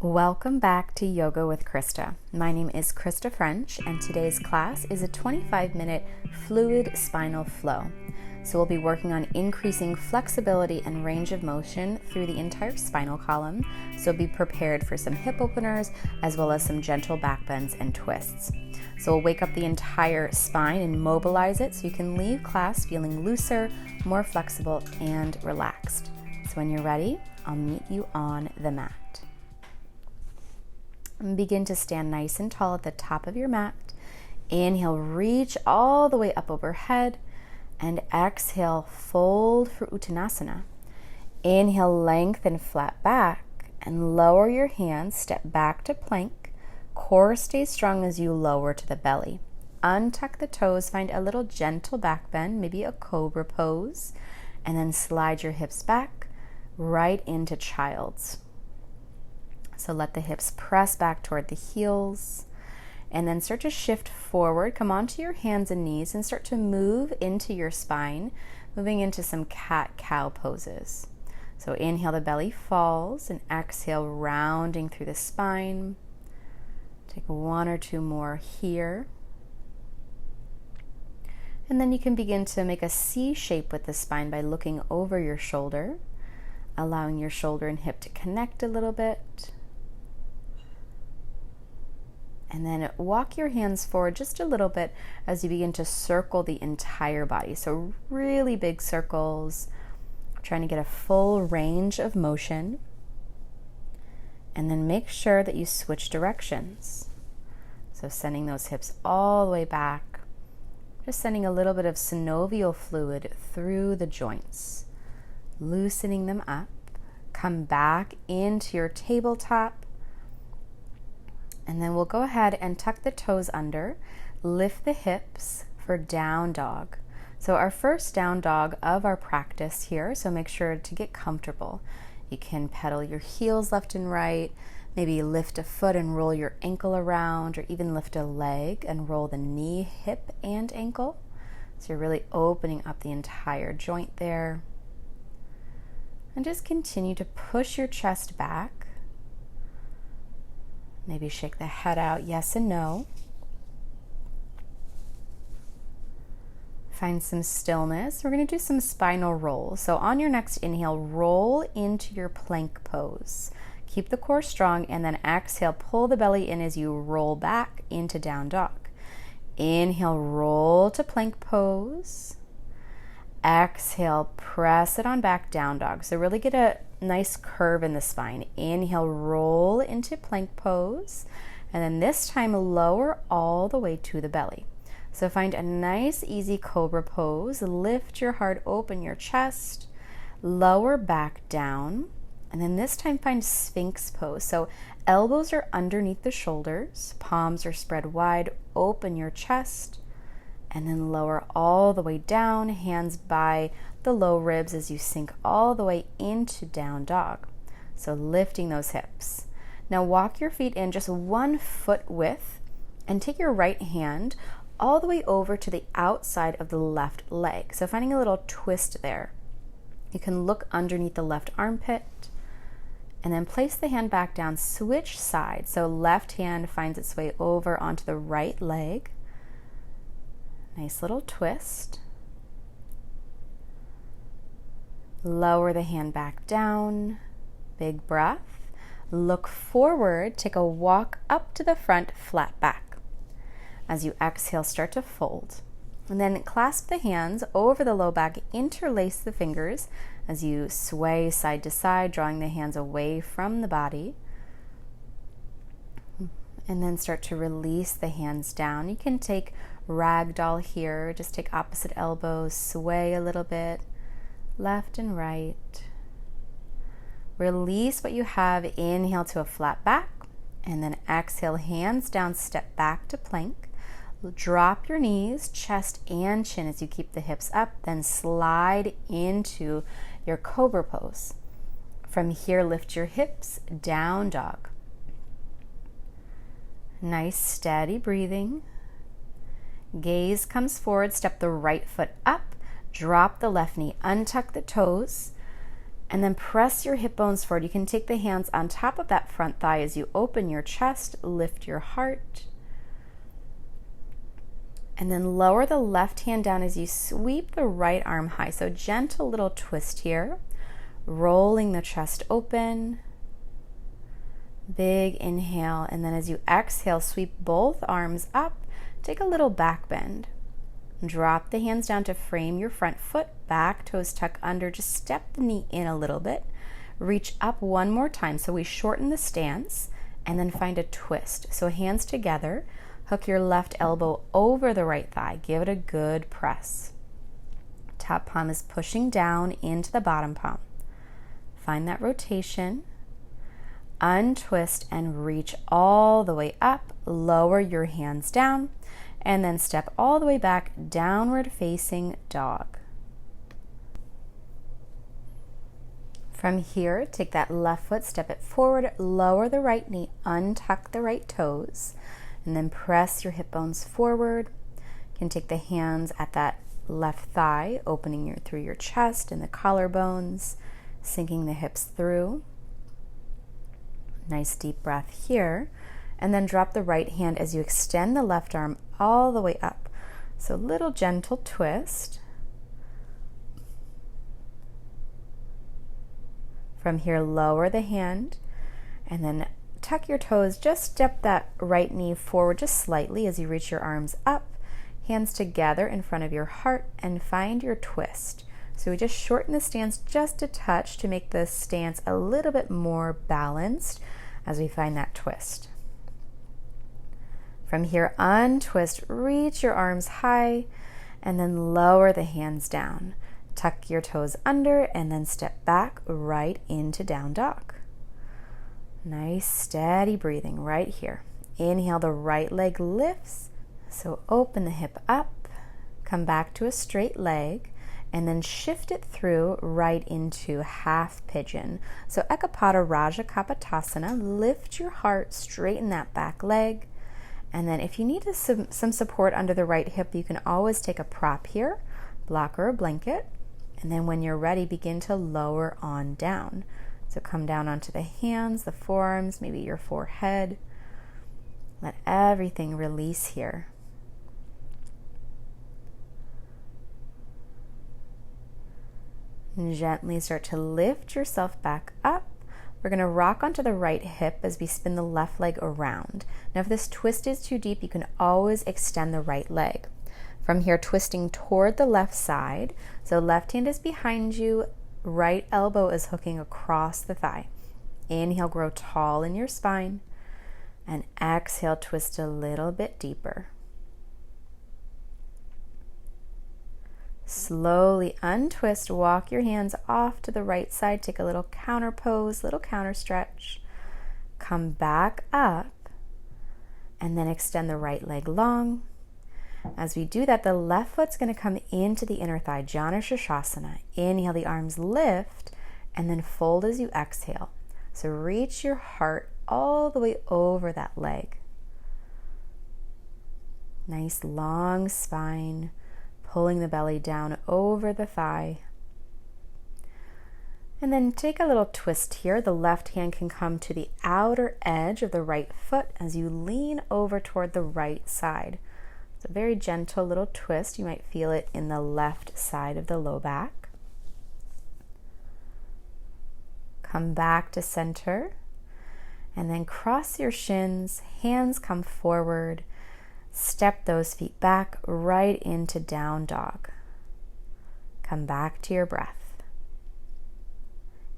Welcome back to Yoga with Krysta. My name is Krysta French, and today's class is a 25-minute fluid spinal flow. So we'll be working on increasing flexibility and range of motion through the entire spinal column. So be prepared for some hip openers as well as some gentle back bends and twists. So we'll wake up the entire spine and mobilize it so you can leave class feeling looser, more flexible, and relaxed. So when you're ready, I'll meet you on the mat. Begin to stand nice and tall at the top of your mat. Inhale, reach all the way up overhead, and exhale, fold for Uttanasana. Inhale, lengthen flat back, and lower your hands, step back to plank. Core stays strong as you lower to the belly. Untuck the toes, find a little gentle back bend, maybe a Cobra Pose, and then slide your hips back right into Child's. So let the hips press back toward the heels, and then start to shift forward. Come onto your hands and knees and start to move into your spine, moving into some cat-cow poses. So inhale, the belly falls, and exhale, rounding through the spine. Take one or two more here. And then you can begin to make a C shape with the spine by looking over your shoulder, allowing your shoulder and hip to connect a little bit. And then walk your hands forward just a little bit as you begin to circle the entire body. So really big circles, trying to get a full range of motion. And then make sure that you switch directions. So sending those hips all the way back, just sending a little bit of synovial fluid through the joints, loosening them up. Come back into your tabletop. And then we'll go ahead and tuck the toes under, lift the hips for down dog. So our first down dog of our practice here, so make sure to get comfortable. You can pedal your heels left and right, maybe lift a foot and roll your ankle around, or even lift a leg and roll the knee, hip, and ankle. So you're really opening up the entire joint there. And just continue to push your chest back. Maybe shake the head out, yes and no. Find some stillness. We're going to do some spinal rolls. So on your next inhale, roll into your plank pose. Keep the core strong, and then exhale, pull the belly in as you roll back into down dog. Inhale, roll to plank pose. Exhale, press it on back, down dog. So really get a nice curve in the spine. Inhale, roll into plank pose, and then this time lower all the way to the belly. So find a nice easy Cobra Pose. Lift your heart, open your chest, lower back down, and then this time find Sphinx pose. So elbows are underneath the shoulders, palms are spread wide, open your chest, and then lower all the way down, hands by the low ribs as you sink all the way into down dog. So lifting those hips. Now walk your feet in just 1 foot width and take your right hand all the way over to the outside of the left leg. So finding a little twist there. You can look underneath the left armpit and then place the hand back down, switch sides. So left hand finds its way over onto the right leg. Nice little twist. Lower the hand back down. Big breath. Look forward. Take a walk up to the front, flat back. As you exhale, start to fold. And then clasp the hands over the low back. Interlace the fingers as you sway side to side, drawing the hands away from the body. And then start to release the hands down. You can take ragdoll here. Just take opposite elbows, sway a little bit, left and right. Release what you have. Inhale to a flat back, and then exhale, hands down, step back to plank. Drop your knees, chest and chin as you keep the hips up, then slide into your Cobra Pose. From here, lift your hips, down dog. Nice steady breathing. Gaze comes forward, step the right foot up, drop the left knee, untuck the toes, And then press your hip bones forward. You can take the hands on top of that front thigh as you open your chest, lift your heart. And then lower the left hand down as you sweep the right arm high. So gentle little twist here, rolling the chest open. Big inhale, and then as you exhale, sweep both arms up. Take a little back bend. Drop the hands down to frame your front foot, back toes tuck under. Just step the knee in a little bit. Reach up one more time. So we shorten the stance and then find a twist. So hands together, hook your left elbow over the right thigh. Give it a good press. Top palm is pushing down into the bottom palm. Find that rotation. Untwist and reach all the way up. Lower your hands down. And then step all the way back, downward facing dog. From here, take that left foot, step it forward, lower the right knee, untuck the right toes, and then press your hip bones forward. You can take the hands at that left thigh, opening through your chest and the collarbones, sinking the hips through. Nice deep breath here. And then drop the right hand as you extend the left arm all the way up. So little gentle twist. From here, lower the hand and then tuck your toes. Just step that right knee forward just slightly as you reach your arms up. Hands together in front of your heart and find your twist. So we just shorten the stance just a touch to make the stance a little bit more balanced as we find that twist. From here, untwist, reach your arms high, and then lower the hands down. Tuck your toes under, and then step back right into down dog. Nice, steady breathing right here. Inhale, the right leg lifts, so open the hip up, come back to a straight leg, and then shift it through right into half pigeon. So Ekapada Raja Kapotasana, lift your heart, straighten that back leg. And then if you need some support under the right hip, you can always take a prop here, blocker or blanket. And then when you're ready, begin to lower on down. So come down onto the hands, the forearms, maybe your forehead. Let everything release here. And gently start to lift yourself back up. We're going to rock onto the right hip as we spin the left leg around. Now, if this twist is too deep, you can always extend the right leg. From here, twisting toward the left side. So left hand is behind you, right elbow is hooking across the thigh. Inhale, grow tall in your spine. And exhale, twist a little bit deeper. Slowly untwist, walk your hands off to the right side, take a little counter pose, little counter stretch. Come back up and then extend the right leg long. As we do that, the left foot's going to come into the inner thigh, Janu Sukhasana. Inhale, the arms lift and then fold as you exhale. So reach your heart all the way over that leg. Nice long spine. Pulling the belly down over the thigh. And then take a little twist here. The left hand can come to the outer edge of the right foot as you lean over toward the right side. It's a very gentle little twist. You might feel it in the left side of the low back. Come back to center. And then cross your shins, hands come forward. Step those feet back right into down dog. Come back to your breath.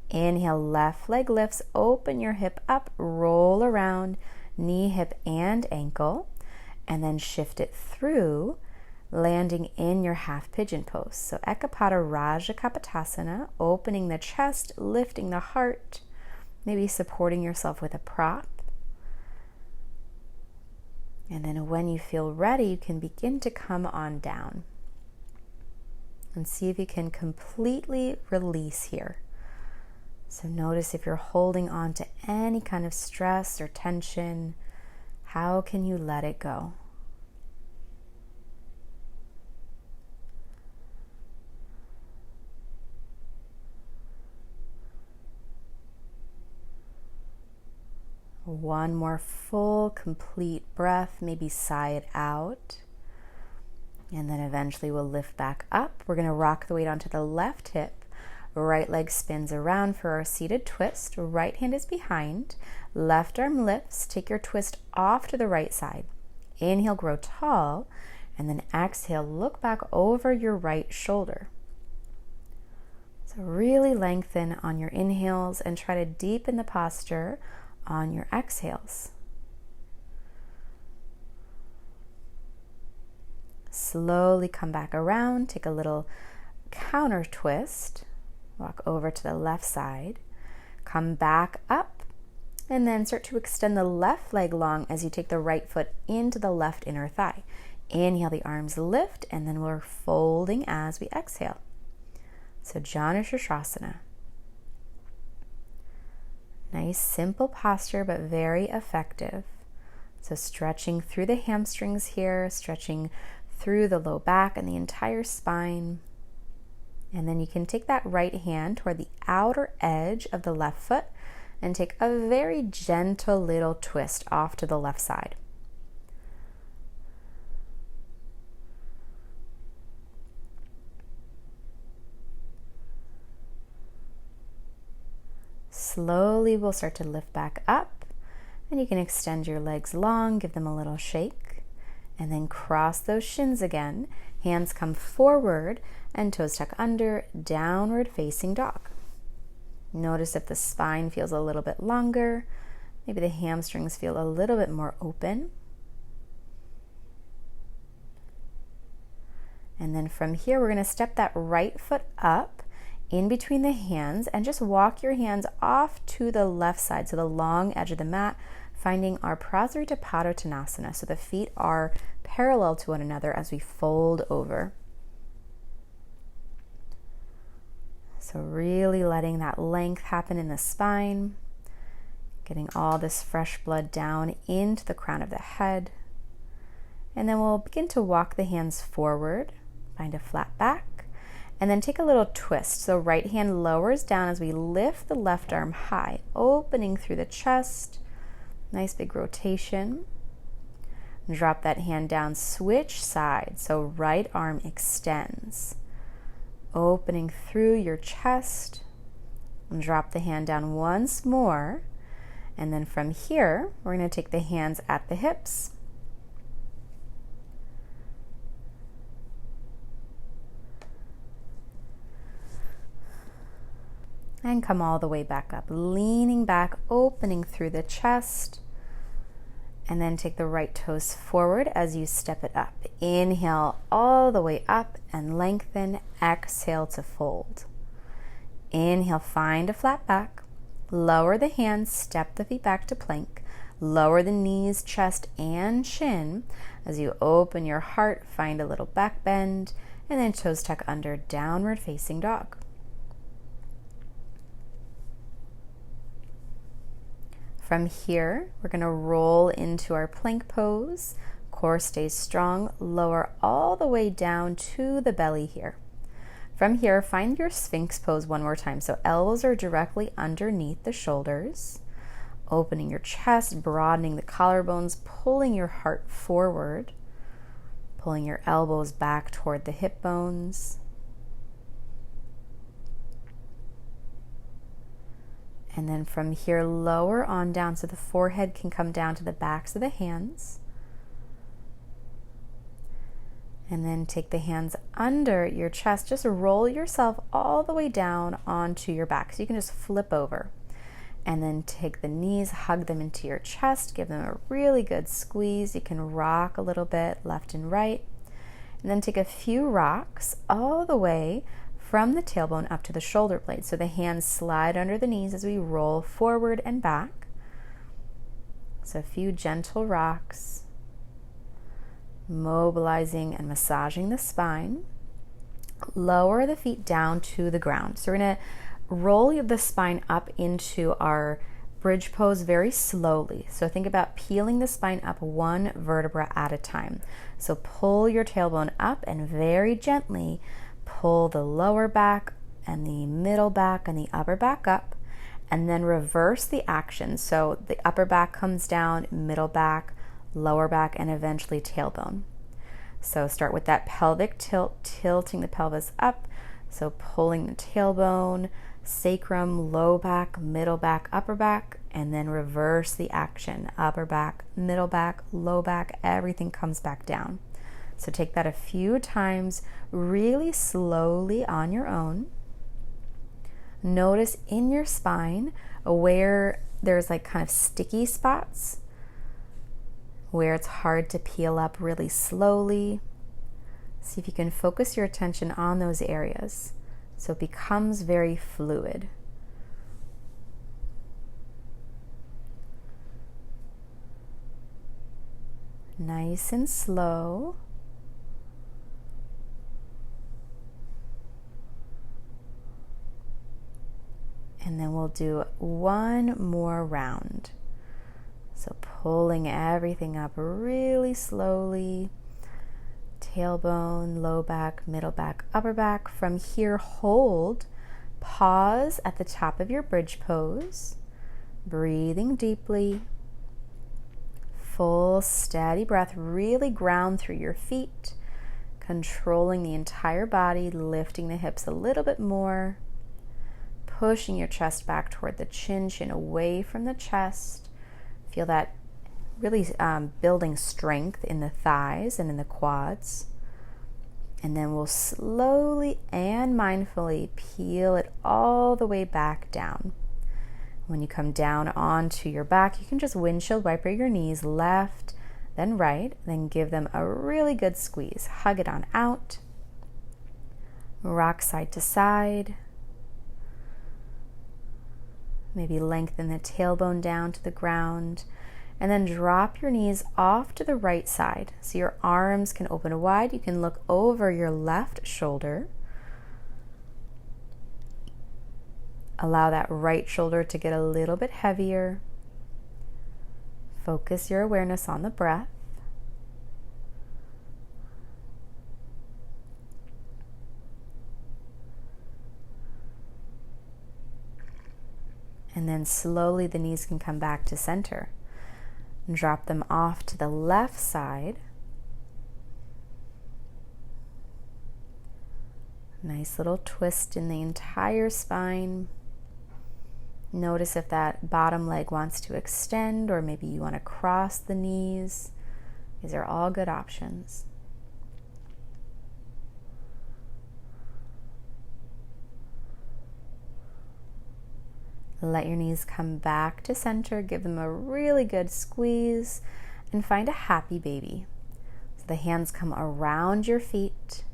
Inhale, left leg lifts, open your hip up, roll around, knee, hip, and ankle, and then shift it through, landing in your half pigeon pose. So Ekapada Raja Kapotasana, opening the chest, lifting the heart, maybe supporting yourself with a prop. And then when you feel ready, you can begin to come on down. And see if you can completely release here. So notice if you're holding on to any kind of stress or tension, how can you let it go? One more full, complete breath, maybe sigh it out. And then eventually we'll lift back up. We're going to rock the weight onto the left hip. Right leg spins around for our seated twist. Right hand is behind. Left arm lifts. Take your twist off to the right side. Inhale, grow tall. And then exhale, look back over your right shoulder. So really lengthen on your inhales and try to deepen the posture on your exhales. Slowly come back around, take a little counter twist, walk over to the left side, come back up, and then start to extend the left leg long as you take the right foot into the left inner thigh. Inhale, the arms lift, and then we're folding as we exhale. So Janu Sukhasana. Nice, simple posture, but very effective. So stretching through the hamstrings here, stretching through the low back and the entire spine. And then you can take that right hand toward the outer edge of the left foot and take a very gentle little twist off to the left side. Slowly we'll start to lift back up, and you can extend your legs long, give them a little shake, and then cross those shins again. Hands come forward and toes tuck under, downward facing dog. Notice if the spine feels a little bit longer, maybe the hamstrings feel a little bit more open. And then from here, we're going to step that right foot up in between the hands and just walk your hands off to the left side, so the long edge of the mat, finding our Prasarita Padottanasana. So the feet are parallel to one another as we fold over. So really letting that length happen in the spine, getting all this fresh blood down into the crown of the head. And then we'll begin to walk the hands forward, find a flat back, and then take a little twist. So right hand lowers down as we lift the left arm high, opening through the chest. Nice big rotation. Drop that hand down, switch sides. So right arm extends, opening through your chest. And drop the hand down once more. And then from here, we're going to take the hands at the hips. And come all the way back up, leaning back, opening through the chest. And then take the right toes forward as you step it up. Inhale all the way up and lengthen. Exhale to fold. Inhale, find a flat back. Lower the hands, step the feet back to plank. Lower the knees, chest, and chin. As you open your heart, find a little back bend. And then toes tuck under, downward facing dog. From here, we're going to roll into our plank pose. Core stays strong. Lower all the way down to the belly here. From here, find your Sphinx pose one more time. So elbows are directly underneath the shoulders. Opening your chest, broadening the collarbones, pulling your heart forward. Pulling your elbows back toward the hip bones. And then from here, lower on down so the forehead can come down to the backs of the hands. And then take the hands under your chest. Just roll yourself all the way down onto your back. So you can just flip over. And then take the knees, hug them into your chest. Give them a really good squeeze. You can rock a little bit left and right. And then take a few rocks all the way from the tailbone up to the shoulder blade. So the hands slide under the knees as we roll forward and back. So a few gentle rocks, mobilizing and massaging the spine. Lower the feet down to the ground. So we're going to roll the spine up into our bridge pose very slowly. So think about peeling the spine up one vertebra at a time. So pull your tailbone up and very gently pull the lower back and the middle back and the upper back up, and then reverse the action. So the upper back comes down, middle back, lower back, and eventually tailbone. So start with that pelvic tilt, tilting the pelvis up. So pulling the tailbone, sacrum, low back, middle back, upper back, and then reverse the action. Upper back, middle back, low back, everything comes back down. So take that a few times, really slowly on your own. Notice in your spine where there's like kind of sticky spots, where it's hard to peel up really slowly. See if you can focus your attention on those areas so it becomes very fluid. Nice and slow. And then we'll do one more round. So pulling everything up really slowly. Tailbone, low back, middle back, upper back. From here, hold. Pause at the top of your bridge pose. Breathing deeply. Full, steady breath. Really ground through your feet. Controlling the entire body, lifting the hips a little bit more. Pushing your chest back toward the chin, chin away from the chest. Feel that really building strength in the thighs and in the quads. And then we'll slowly and mindfully peel it all the way back down. When you come down onto your back, you can just windshield wiper your knees left, then right, then give them a really good squeeze. Hug it on out. Rock side to side. Maybe lengthen the tailbone down to the ground, and then drop your knees off to the right side. So your arms can open wide. You can look over your left shoulder. Allow that right shoulder to get a little bit heavier. Focus your awareness on the breath. And then slowly the knees can come back to center. And drop them off to the left side. Nice little twist in the entire spine. Notice if that bottom leg wants to extend, or maybe you want to cross the knees. These are all good options. Let your knees come back to center. Give them a really good squeeze and find a happy baby. So the hands come around your feet.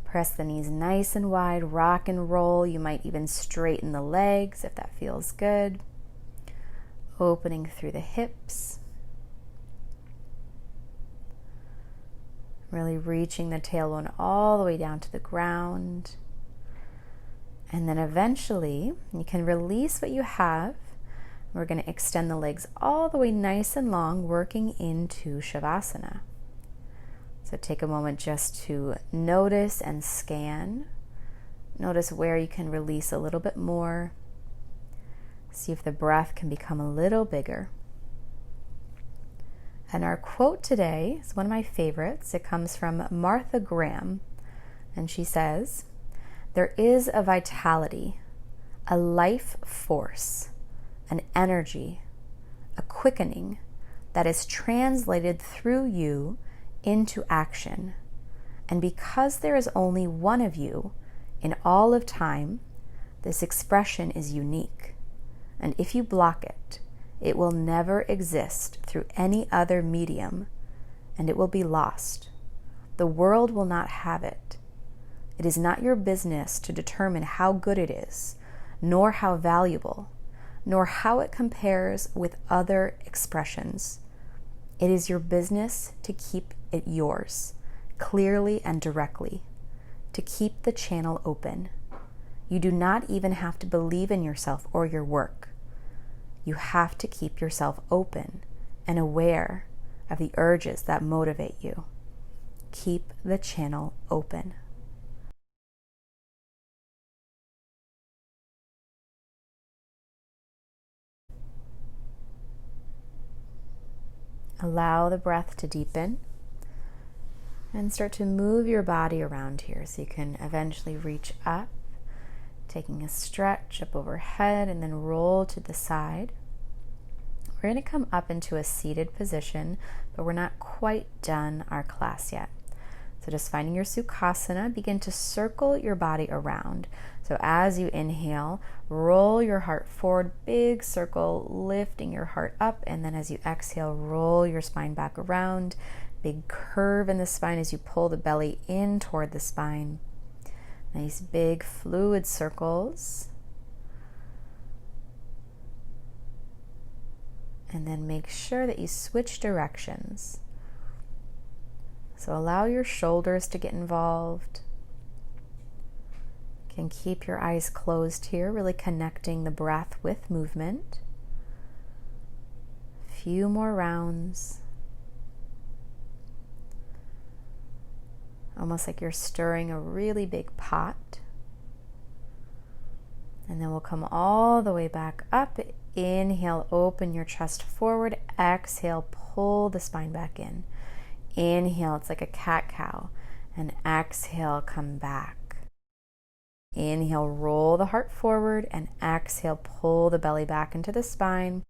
Press the knees nice and wide. Rock and roll. You might even straighten the legs if that feels good. Opening through the hips. Really reaching the tailbone all the way down to the ground. And then eventually, you can release what you have. We're going to extend the legs all the way nice and long, working into Shavasana. So take a moment just to notice and scan. Notice where you can release a little bit more. See if the breath can become a little bigger. And our quote today is one of my favorites. It comes from Martha Graham. And she says, "There is a vitality, a life force, an energy, a quickening that is translated through you into action. And because there is only one of you in all of time, this expression is unique. And if you block it, it will never exist through any other medium, and it will be lost. The world will not have it. It is not your business to determine how good it is, nor how valuable, nor how it compares with other expressions. It is your business to keep it yours, clearly and directly, to keep the channel open. You do not even have to believe in yourself or your work. You have to keep yourself open and aware of the urges that motivate you. Keep the channel open." Allow the breath to deepen and start to move your body around here so you can eventually reach up, taking a stretch up overhead and then roll to the side. We're going to come up into a seated position, but we're not quite done our class yet. So just finding your Sukhasana, begin to circle your body around. So as you inhale, roll your heart forward, big circle, lifting your heart up. And then as you exhale, roll your spine back around. Big curve in the spine as you pull the belly in toward the spine. Nice big fluid circles. And then make sure that you switch directions. So allow your shoulders to get involved. You can keep your eyes closed here, really connecting the breath with movement. A few more rounds. Almost like you're stirring a really big pot. And then we'll come all the way back up. Inhale, open your chest forward. Exhale, pull the spine back in. Inhale, it's like a cat-cow. And exhale, come back. Inhale, roll the heart forward. And exhale, pull the belly back into the spine.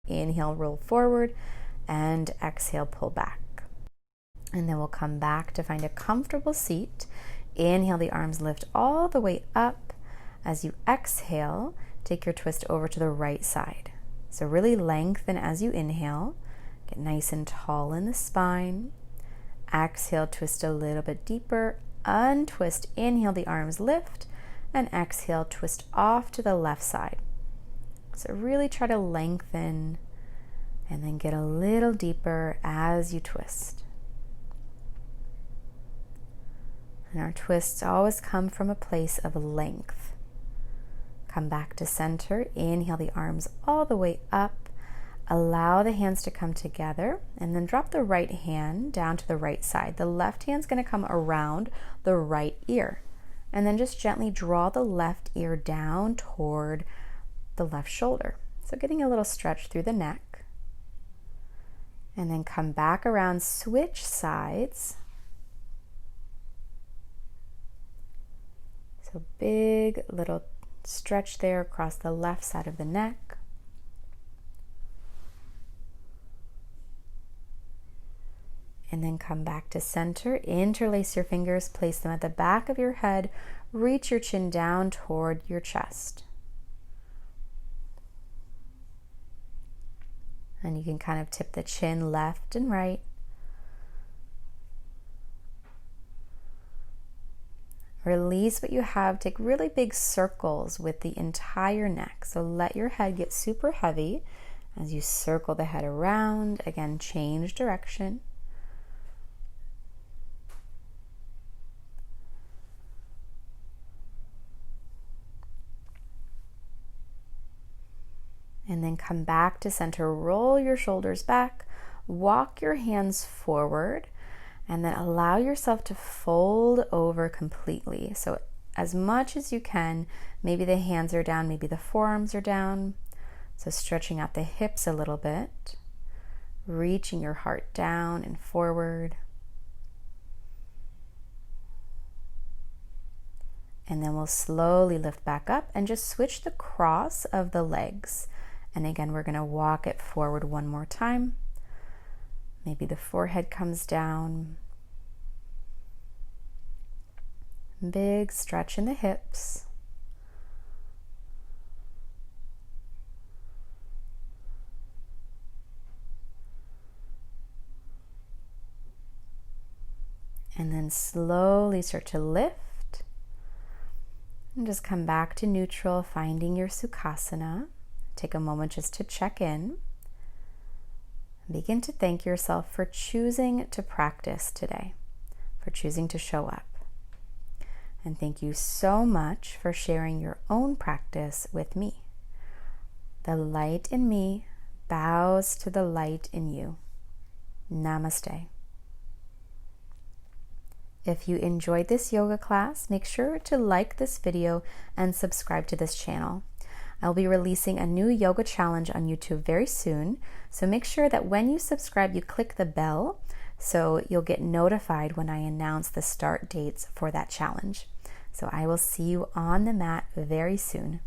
Inhale, roll forward. And exhale, pull back. And then we'll come back to find a comfortable seat. Inhale, the arms lift all the way up. As you exhale, take your twist over to the right side. So really lengthen as you inhale. Get nice and tall in the spine. Exhale, twist a little bit deeper. Untwist, inhale, the arms lift. And exhale, twist off to the left side. So really try to lengthen and then get a little deeper as you twist. And our twists always come from a place of length. Come back to center. Inhale the arms all the way up. Allow the hands to come together and then drop the right hand down to the right side. The left hand's going to come around the right ear. And then just gently draw the left ear down toward the left shoulder. So getting a little stretch through the neck. And then come back around, switch sides. So big little stretch there across the left side of the neck. And then come back to center. Interlace your fingers, place them at the back of your head. Reach your chin down toward your chest. And you can kind of tip the chin left and right. Release what you have. Take really big circles with the entire neck. So let your head get super heavy as you circle the head around. Again, change direction. And then come back to center. Roll your shoulders back. Walk your hands forward. And then allow yourself to fold over completely. So as much as you can, maybe the hands are down, maybe the forearms are down. So stretching out the hips a little bit, reaching your heart down and forward. And then we'll slowly lift back up and just switch the cross of the legs. And again, we're going to walk it forward one more time. Maybe the forehead comes down. Big stretch in the hips. And then slowly start to lift. And just come back to neutral, finding your Sukhasana. Take a moment just to check in. Begin to thank yourself for choosing to practice today, for choosing to show up. And thank you so much for sharing your own practice with me. The light in me bows to the light in you. Namaste. If you enjoyed this yoga class, make sure to like this video and subscribe to this channel. I'll be releasing a new yoga challenge on YouTube very soon, so make sure that when you subscribe, you click the bell so you'll get notified when I announce the start dates for that challenge. So I will see you on the mat very soon.